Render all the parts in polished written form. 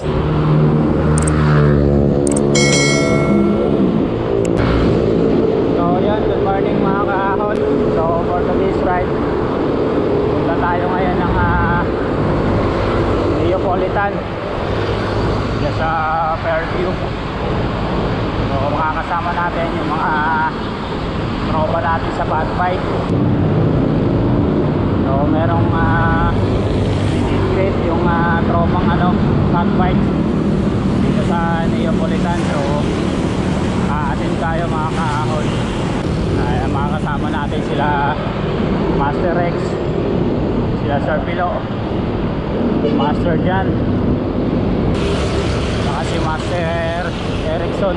So yan, good morning mga kaahon. So for today's ride, punta tayo ngayon ng Neapolitan dyan sa Fairview. So makakasama natin yung mga tropa natin sa bad bike. So merong secret yung tropang bad bike dito sa Neapolitan. So aatin tayo mga kaahon. Makakasama natin sila Master Rex, sila Sir Pilo, Master Jan, saka si Master Erickson.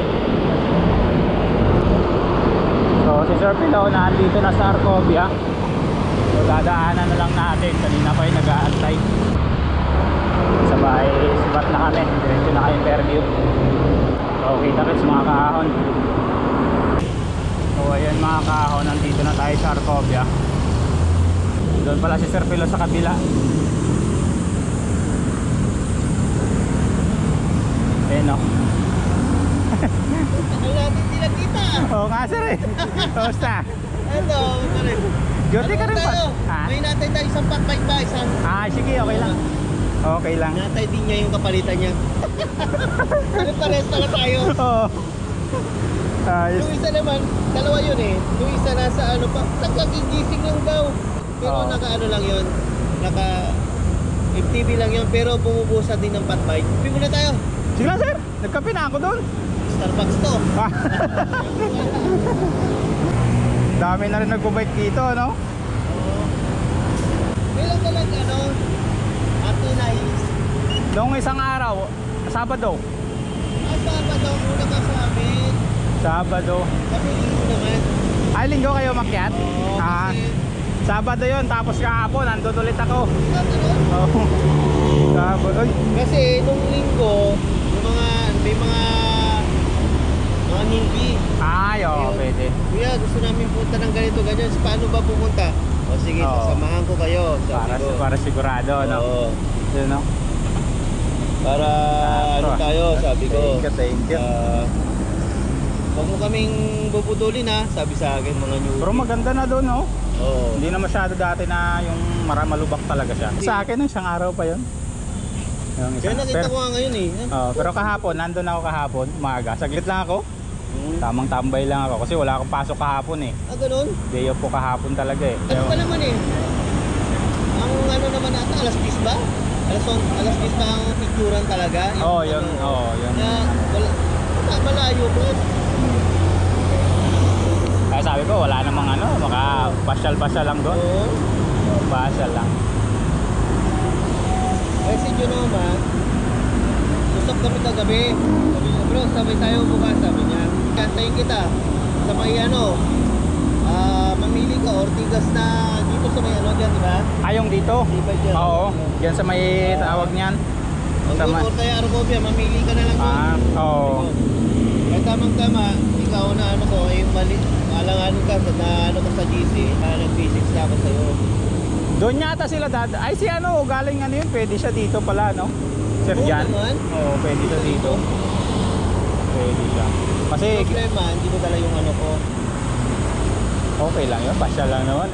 So si Sir Pilo nandito na sa Arcovia. So dadaanan na lang natin. Kanina pa yung nag-aantay. Sabay sibat na kami. Diretso na kayong Fairview. So kita-kits mga kaahon. So ayan mga kaahon, nandito na tayo sa Arcovia. Doon pala si Sir Pilo sa kabila. Ayan o. Tagal natin hindi nagkita. Oo nga sir eh. Kamusta? Ito, pare. Duty ka rin pa? May natay tayo isang patbike ba? Isang... Sige, okay lang. Okay lang. Natay din niya yung kapalitan niya. Pero pares pala tayo. Oo. Yung isa naman, dalawa yun eh. Yung isa nasa ano pa, nagkagigising lang daw. Pero naka lang yun. Naka FTV lang yun, pero bumubusa din ng patbike. Uwi muna tayo. Sige lang sir, nagkape na ako doon. Starbucks to. Dami na rin nagbabike dito, no? Kailan ka lang ato nais. Noong isang araw, Sabado. Sabado muna ka sa amin. Sabado. Kami linggo naman. Ay, linggo kayo makyat? Oo, kasi... Sabado yon, tapos kahapon, nandun ulit ako. Oo. Sabado. Kasi nung linggo, may mga ninggi. Pwede. Kuya, gusto namin punta ng ganito, ganyan. Paano ba pumunta? O sige, sasamahan ko kayo. Para sigurado, no? Oo. Yun, no? Para tayo, sabi ko. Thank you. Huwag mo kaming bubudulin ha, sabi sa akin mga newbie. Pero maganda na doon, no? Oo. Hindi na masyado dati na yung malubak talaga siya. Sa akin, isang araw pa yun. Kaya nakita ko nga ngayon eh. Pero kahapon, nandun ako kahapon, umaga. Saglit lang ako. Tamang tambay lang ako kasi wala akong pasok kahapon eh. Ganun? Day off po kahapon talaga eh. Ano pa naman eh? Ang naman ata, alas 10 ba? Alas 10 ba ang picturan talaga? Yun. Na malayo po. Kaya sabi ko, wala namang maka pasyal-pasyal lang doon. Pasyal lang. Eh si Junoma, usap kami kagabi. Sabi niya, bro, sabay tayo bukas, sabi niya. Kantayin kita sa may mamili ka Ortigas na dito sa may dyan, di ba? Yung dito? Oo, dyan sa may tawag niyan. Or kaya Arcovia, mamili ka na lang doon. Oo. Kaya tamang-tama, ikaw na alangan ka na ka sa GC, nag-physics na ako sa'yo. Doon yata sila dati. Ay si galing yun, pwede siya dito pala, no? Sir Jan? Oo, pwede siya dito. Pwede siya. Kasi problema, hindi ko dala yung ko. Okay lang yun, pasya lang naman.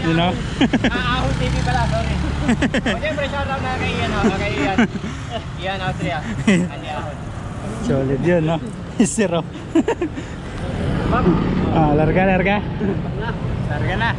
You know? Ahon TV pala, sorry. O siyempre, shoutout na kay Ian Austria. Ani Ahon. Solid yun, no? Zero. Ma'am, Larga. na. Larga na.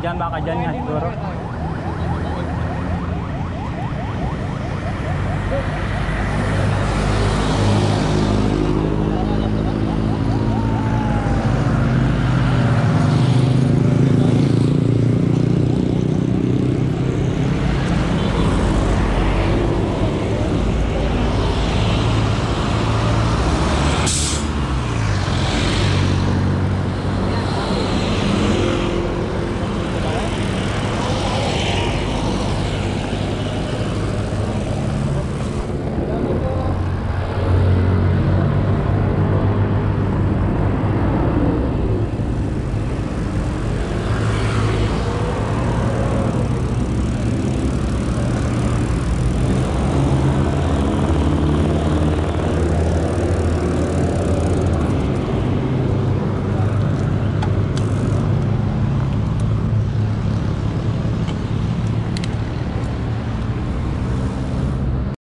Dyan baka dyan nga siguro.